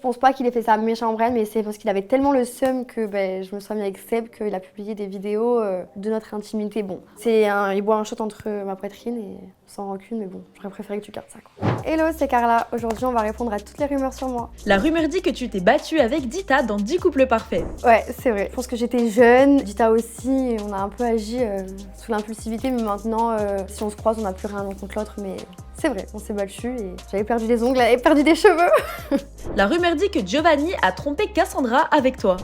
pense pas qu'il ait fait ça méchant en vrai, mais c'est parce qu'il avait tellement le seum que je me suis mis avec Seb qu'il a publié des vidéos de notre intimité. Bon, il boit un shot entre ma poitrine et sans rancune, mais bon, j'aurais préféré que tu gardes ça quoi. Hello, c'est Carla. Aujourd'hui, on va répondre à toutes les rumeurs sur moi. La rumeur dit que tu t'es battue avec Dita dans 10 couples parfaits. Ouais, c'est vrai. Je pense que j'étais jeune, Dita aussi, on a un peu agi sous l'impulsivité, mais maintenant, si on se croise, on n'a plus rien l'un contre l'autre, mais c'est vrai, on s'est battu et j'avais perdu des ongles, elle avait perdu des cheveux. La rumeur dit que Giovanni a trompé Cassandra avec toi.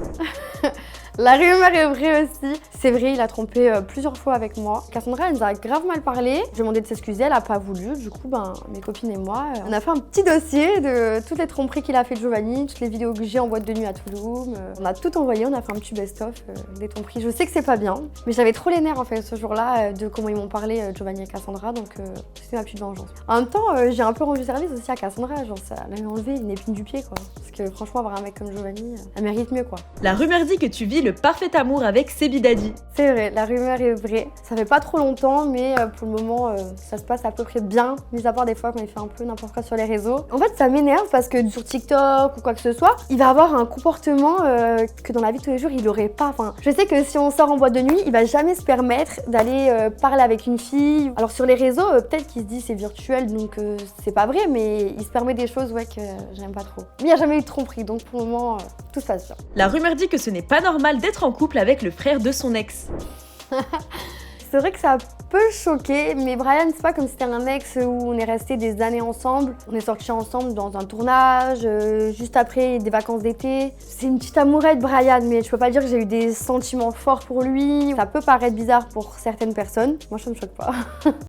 La rumeur est vraie aussi. C'est vrai, il a trompé plusieurs fois avec moi. Cassandra, elle nous a grave mal parlé. J'ai demandé de s'excuser, elle a pas voulu. Du coup, mes copines et moi, on a fait un petit dossier de toutes les tromperies qu'il a fait de Giovanni, toutes les vidéos que j'ai en boîte de nuit à Toulouse. On a tout envoyé, on a fait un petit best-of des tromperies. Je sais que c'est pas bien, mais j'avais trop les nerfs en fait ce jour-là de comment ils m'ont parlé Giovanni et Cassandra, donc c'est ma petite vengeance. En même temps, j'ai un peu rendu service aussi à Cassandra, genre ça l'a enlevé une épine du pied quoi. Parce que franchement, avoir un mec comme Giovanni, elle mérite mieux quoi. La rumeur dit que tu vis le parfait amour avec Sebi Daddy. C'est vrai, la rumeur est vraie. Ça fait pas trop longtemps, mais pour le moment, ça se passe à peu près bien, mis à part des fois quand il fait un peu n'importe quoi sur les réseaux. En fait, ça m'énerve parce que sur TikTok ou quoi que ce soit, il va avoir un comportement que dans la vie de tous les jours, il aurait pas. Enfin, je sais que si on sort en boîte de nuit, il va jamais se permettre d'aller parler avec une fille. Alors sur les réseaux, peut-être qu'il se dit c'est virtuel, donc c'est pas vrai, mais il se permet des choses que j'aime pas trop. Mais il n'y a jamais eu de tromperie, donc pour le moment, tout se passe bien. La rumeur dit que ce n'est pas normal d'être en couple avec le frère de son ex. C'est vrai que ça peut choquer, mais Brian, c'est pas comme si c'était un ex où on est resté des années ensemble. On est sortis ensemble dans un tournage, juste après des vacances d'été. C'est une petite amourette, Brian, mais je peux pas dire que j'ai eu des sentiments forts pour lui. Ça peut paraître bizarre pour certaines personnes. Moi, ça me choque pas.